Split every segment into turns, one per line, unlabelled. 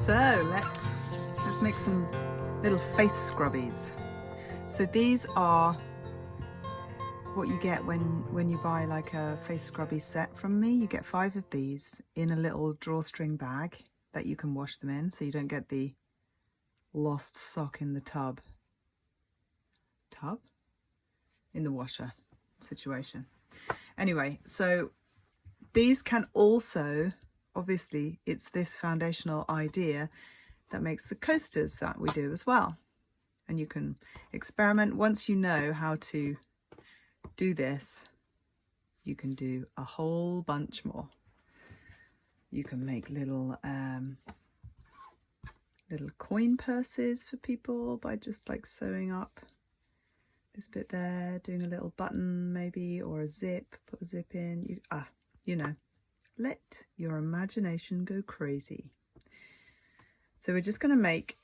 So let's make some little face scrubbies. So these are what you get when you buy like a face scrubby set from me. You get 5 of these in a little drawstring bag that you can wash them in, so you don't get the lost sock in the tub in the washer situation. Anyway, so these can also, obviously it's this foundational idea that makes the coasters that we do as well, and you can experiment. Once you know how to do this, you can do a whole bunch more. You can make little coin purses for people by just like sewing up this bit there, doing a little button maybe, or a zip, put a zip in. You know, let your imagination go crazy. So we're just going to make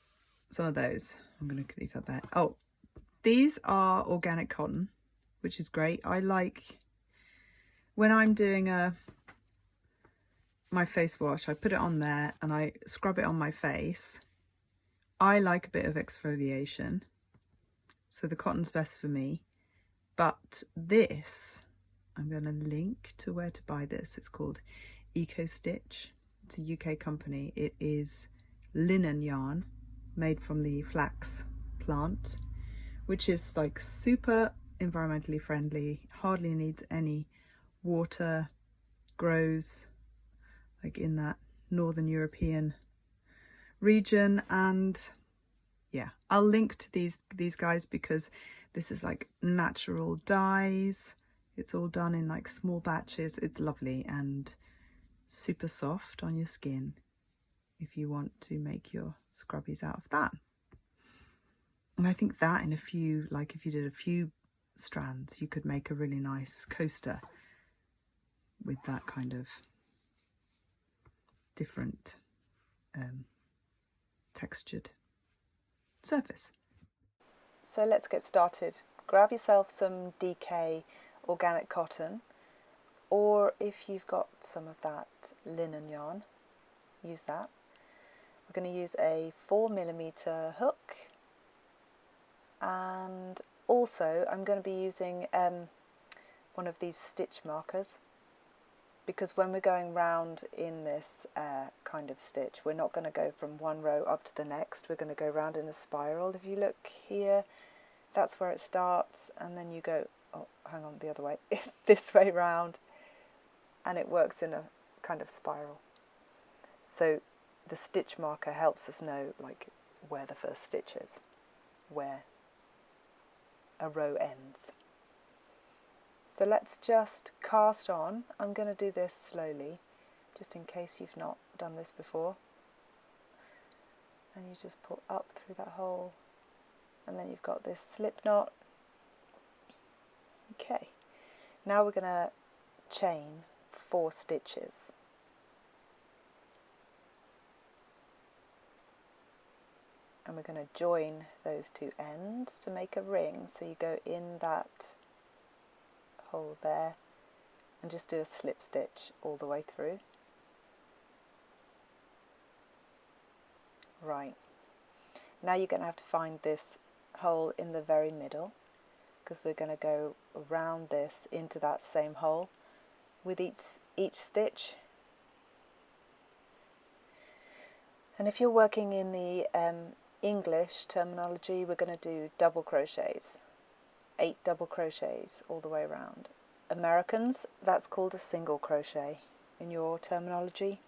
some of those. I'm going to leave that there. Oh, these are organic cotton, which is great. I like, when I'm doing my face wash, I put it on there and I scrub it on my face. I like a bit of exfoliation, so the cotton's best for me. But this, I'm going to link to where to buy this. It's called Eco Stitch. It's a UK company. It is linen yarn made from the flax plant, which is like super environmentally friendly, hardly needs any water, grows like in that Northern European region. And yeah, I'll link to these guys because this is like natural dyes. It's all done in like small batches. It's lovely and super soft on your skin if you want to make your scrubbies out of that. And I think that in a few, like if you did a few strands, you could make a really nice coaster with that kind of different textured surface. So let's get started. Grab yourself some DK organic cotton, or if you've got some of that linen yarn, use that. We're going to use a 4mm hook, and also I'm going to be using one of these stitch markers, because when we're going round in this kind of stitch, we're not going to go from one row up to the next. We're going to go round in a spiral. If you look here, that's where it starts, and then you go, oh, hang on, the other way, this way round, and it works in a kind of spiral. So the stitch marker helps us know like where the first stitch is, where a row ends. So let's just cast on. I'm going to do this slowly, just in case you've not done this before. And you just pull up through that hole, and then you've got this slip knot. Okay, now we're going to chain 4 stitches. And we're going to join those 2 ends to make a ring. So you go in that hole there and just do a slip stitch all the way through. Right, now you're going to have to find this hole in the very middle, because we're going to go around this into that same hole with each stitch. And if you're working in the English terminology, we're going to do double crochets, 8 double crochets all the way around. Americans, that's called a single crochet in your terminology.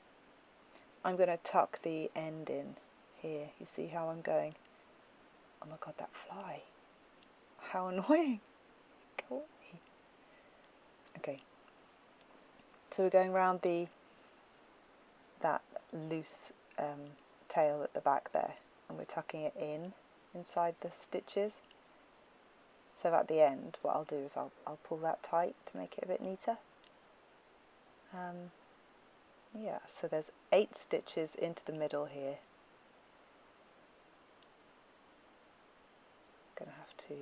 I'm going to tuck the end in here. You see how I'm going? Oh my god, that fly. How annoying. Go away. Okay. So we're going around that loose tail at the back there, and we're tucking it inside the stitches. So at the end, what I'll do is I'll pull that tight to make it a bit neater. Yeah, so there's 8 stitches into the middle here. Gonna have to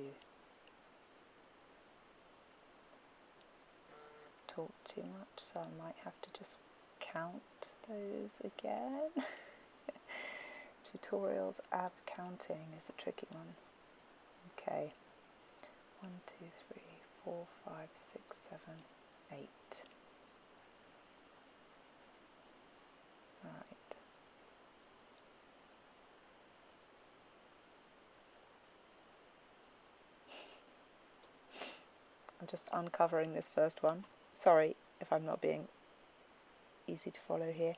talk too much, so I might have to just count those again. Tutorials, add counting is a tricky one. Okay. 1, 2, 3, 4, 5, 6, 7, 8. Right. I'm just uncovering this first one. Sorry if I'm not being easy to follow here.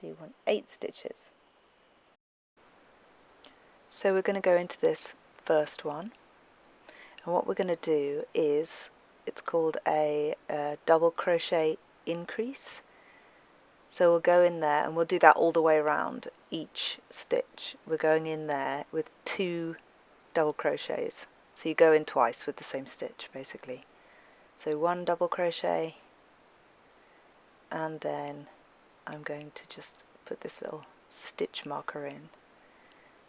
So you want 8 stitches. So we're going to go into this first one, and what we're going to do is, it's called a double crochet increase. So we'll go in there and we'll do that all the way around each stitch. We're going in there with 2 double crochets. So you go in twice with the same stitch basically. So 1 double crochet, and then I'm going to just put this little stitch marker in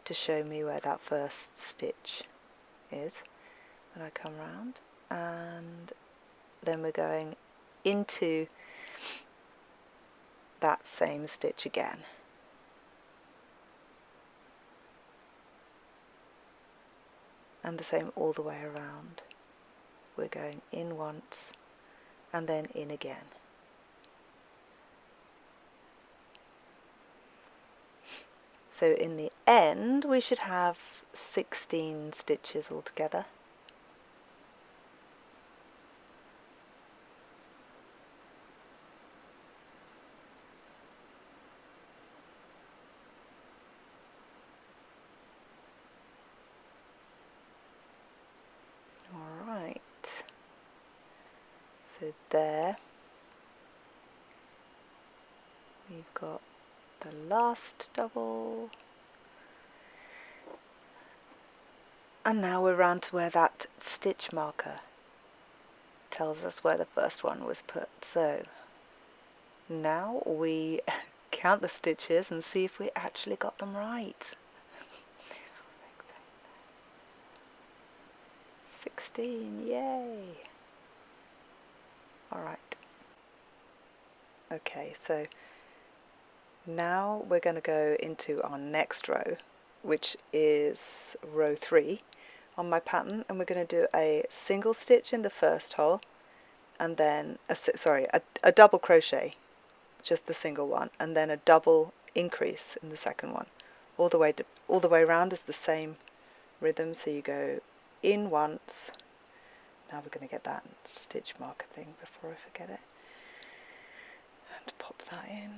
to show me where that first stitch is. And I come round, and then we're going into that same stitch again. And the same all the way around. We're going in once and then in again. So in the end we should have 16 stitches altogether. Alright, so there we've got the last double, and now we're round to where that stitch marker tells us where the first one was put. So now we count the stitches and see if we actually got them right. 16, yay! Alright. Okay, so now we're going to go into our next row, which is row 3 on my pattern, and we're going to do a single stitch in the first hole, and then a double crochet, just the single one, and then a double increase in the second one. All the way around is the same rhythm, so you go in once. Now we're going to get that stitch marker thing before I forget it, and pop that in.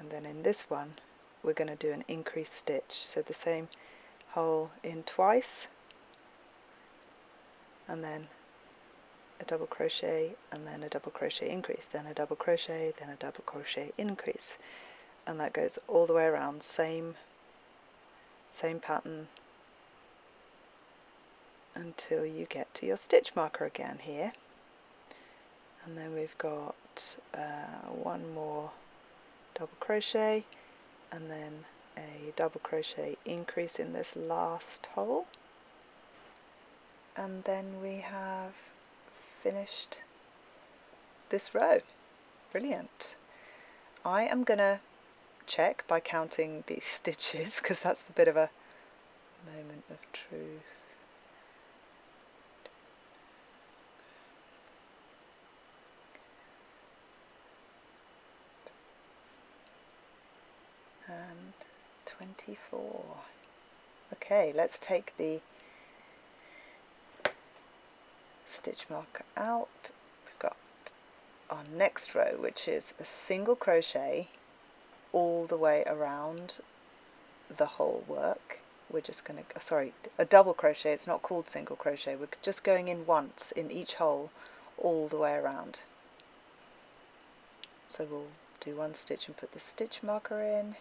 And then in this one we're going to do an increase stitch, so the same hole in twice, and then a double crochet, and then a double crochet increase, then a double crochet, then a double crochet increase, and that goes all the way around, same pattern until you get to your stitch marker again here. And then we've got one more double crochet, and then a double crochet increase in this last hole, and then we have finished this row. Brilliant. I am gonna check by counting these stitches, because that's a bit of a moment of truth. And 24. Okay, let's take the stitch marker out. We've got our next row, which is a single crochet all the way around the whole work. We're just going to, a double crochet, it's not called single crochet, we're just going in once in each hole all the way around. So we'll do one stitch and put the stitch marker in,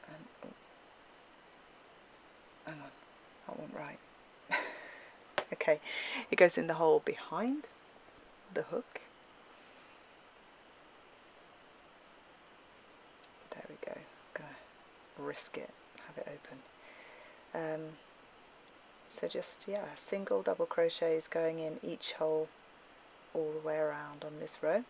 and hang on, that wasn't right. Okay, it goes in the hole behind the hook. There we go. risk it, have it open. So just, yeah, single double crochets going in each hole all the way around on this row.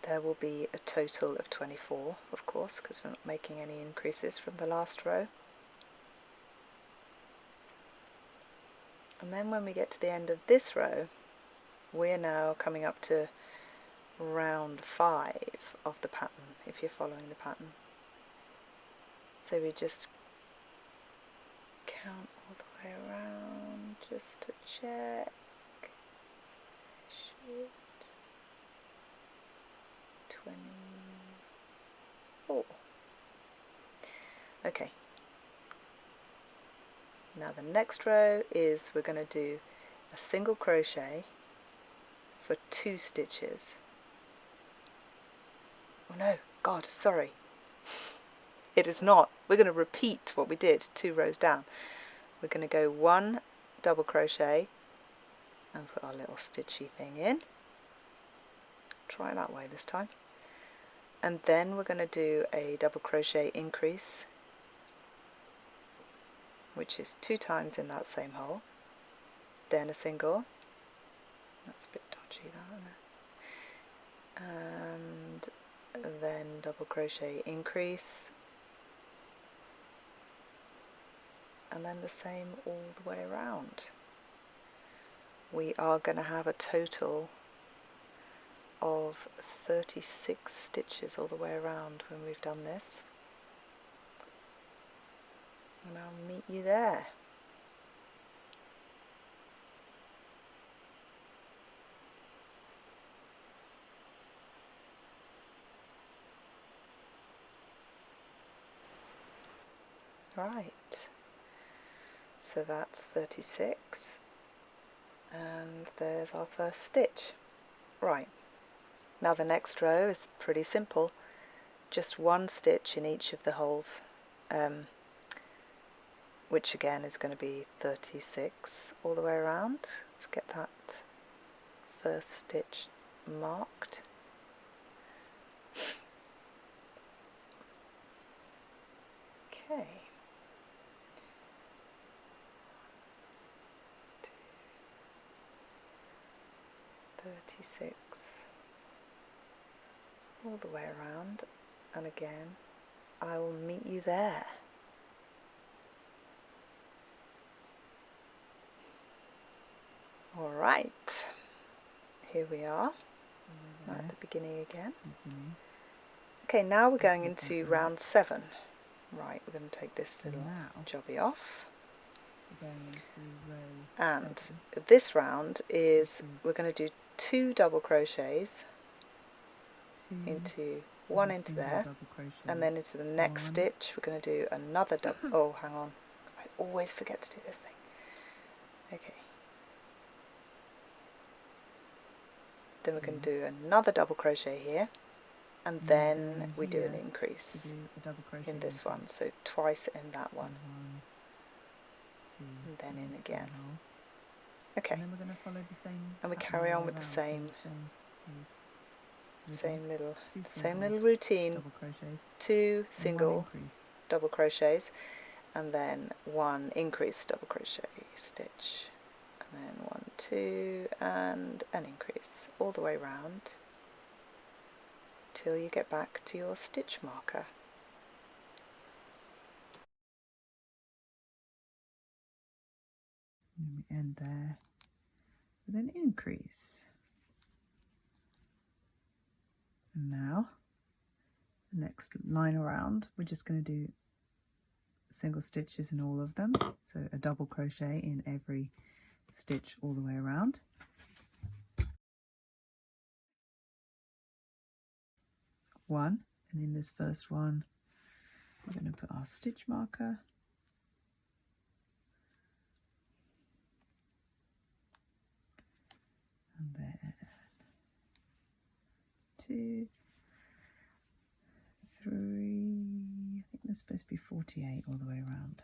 There will be a total of 24, of course, because we're not making any increases from the last row. And then when we get to the end of this row, we're now coming up to round 5 of the pattern, if you're following the pattern. So we just count all the way around just to check. 24. Okay. Now the next row is we're going to do a single crochet for 2 stitches. Oh no, God, sorry. It is not. We're going to repeat what we did 2 rows down. We're going to go 1 double crochet and put our little stitchy thing in. Try that way this time. And then we're going to do a double crochet increase, which is 2 times in that same hole, then a single. That's a bit dodgy, that, isn't it? And then double crochet increase, and then the same all the way around. We are going to have a total of 36 stitches all the way around when we've done this. And I'll meet you there. Right, so that's 36, and there's our first stitch. Right, now the next row is pretty simple, just 1 stitch in each of the holes, which again is going to be 36 all the way around. Let's get that first stitch marked. Okay. 36 all the way around, and again I will meet you there. Alright, here we are at the beginning again. Okay, now we're going into round 7. Right, we're going to take this little jobby off. We're going into row 7. And this round is we're going to do 2 double crochets into 1 into there, and then into the next stitch we're going to do another double. Oh, hang on, I always forget to do this thing. Okay, then we're going to do another double crochet here, and then we do an increase in this one, so twice in that one, and then in again. Okay, and then we're going to follow the same, and we carry on with the same little routine. 2 single double crochets, and then 1 increase double crochet stitch, and then 1, 2, and an increase all the way round till you get back to your stitch marker. And we end there with an increase. And now the next line around, we're just going to do single stitches in all of them, so a double crochet in every stitch all the way around. One, and in this first one we're going to put our stitch marker, and then 2, 3, I think there's supposed to be 48 all the way around.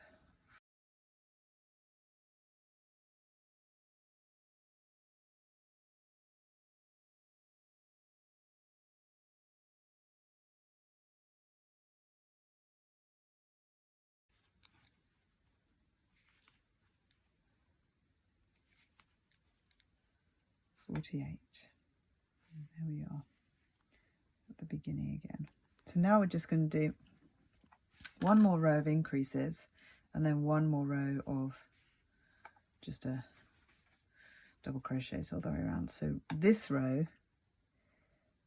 48. And there we are at the beginning again. So now we're just going to do one more row of increases and then one more row of just a double crochets all the way around. So this row,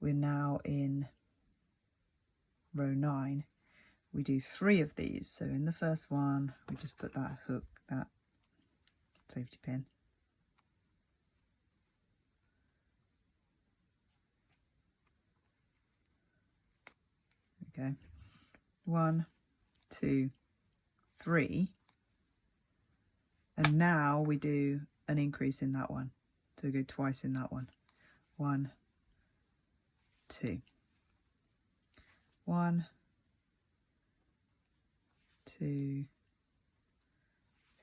we're now in row 9. We do 3 of these. So in the first one, we just put that hook, that safety pin. There we go. 1, 2, 3. And now we do an increase in that one. So we go twice in that one. 1, 2. 1, 2,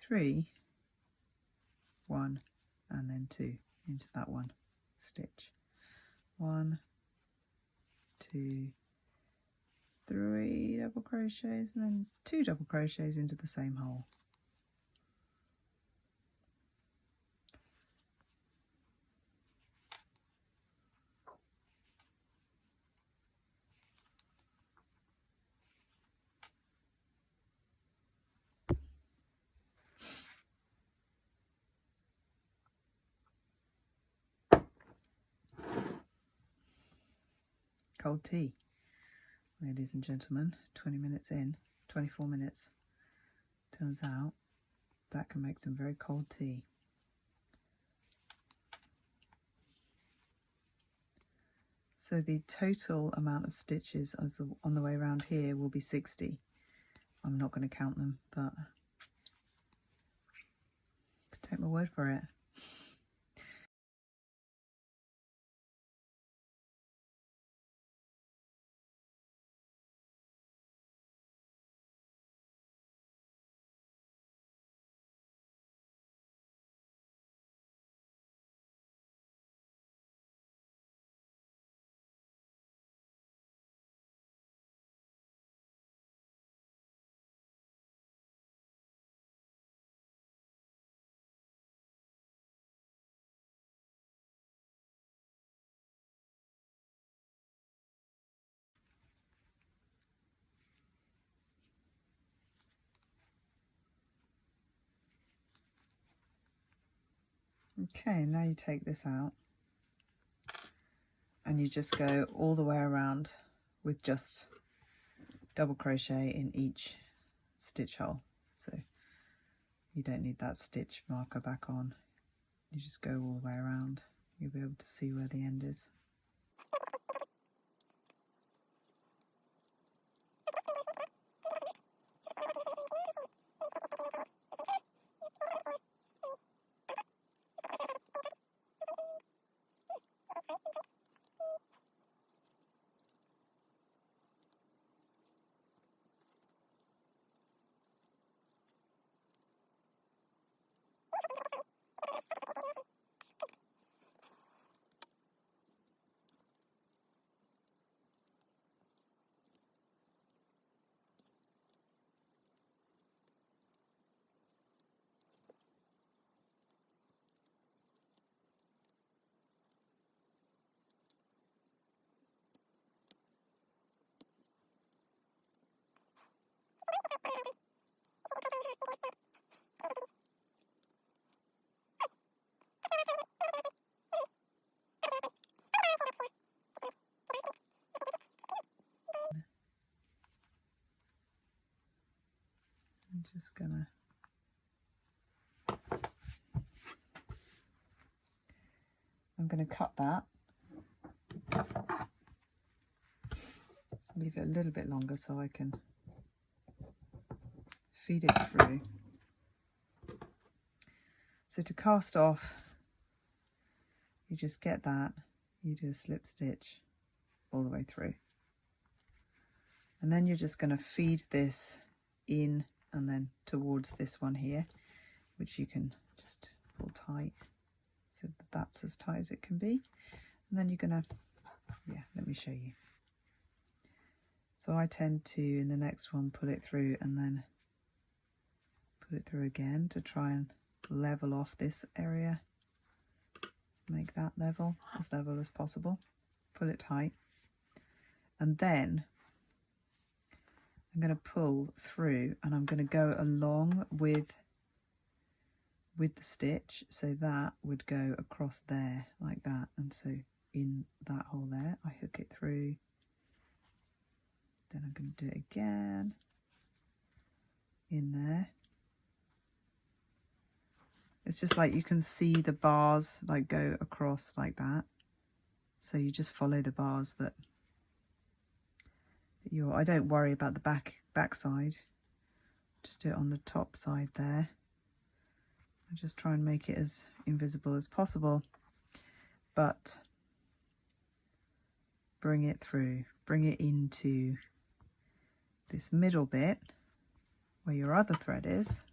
3. 1 and then 2 into that one stitch. 1, 2, 3 double crochets and then 2 double crochets into the same hole. Cold tea, ladies and gentlemen. 20 minutes in, 24 minutes. Turns out that can make some very cold tea. So the total amount of stitches on the way around here will be 60. I'm not going to count them, but take my word for it. Okay, now you take this out and you just go all the way around with just double crochet in each stitch hole. So you don't need that stitch marker back on. You just go all the way around. You'll be able to see where the end is. I'm just gonna cut that, leave it a little bit longer so I can feed it through. So to cast off, you just get that, you do a slip stitch all the way through. And then you're just going to feed this in and then towards this one here, which you can just pull tight so that that's as tight as it can be. And then you're going to, let me show you. So I tend to, in the next one, pull it through and then put it through again to try and level off this area. make that level as possible. Pull it tight. And then I'm going to pull through, and I'm going to go along with the stitch, so that would go across there like that, and so in that hole there I hook it through. Then I'm going to do it again in there. It's just like you can see the bars like go across like that, so you just follow the bars that you're. I don't worry about the back side, just do it on the top side there. I just try and make it as invisible as possible, but bring it through, bring it into this middle bit where your other thread is,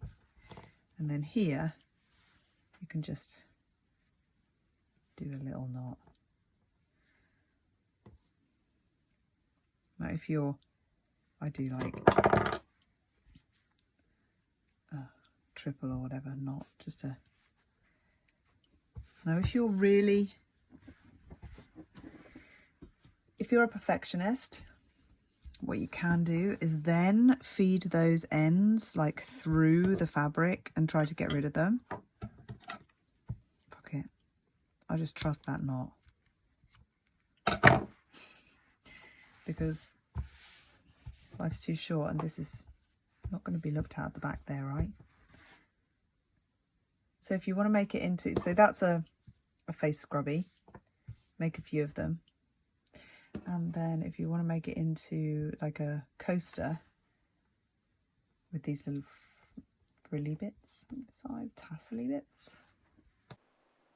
and then here you can just do a little knot. Now if you're, I do like a triple or whatever knot, just a, now if you're a perfectionist, what you can do is then feed those ends like through the fabric and try to get rid of them. Fuck it, I just trust that knot, because life's too short and this is not going to be looked at the back there, right? So if you want to make it into, so that's a face scrubby, make a few of them. And then if you want to make it into like a coaster with these little frilly bits on the side, tassely bits,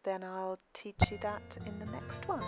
then I'll teach you that in the next one.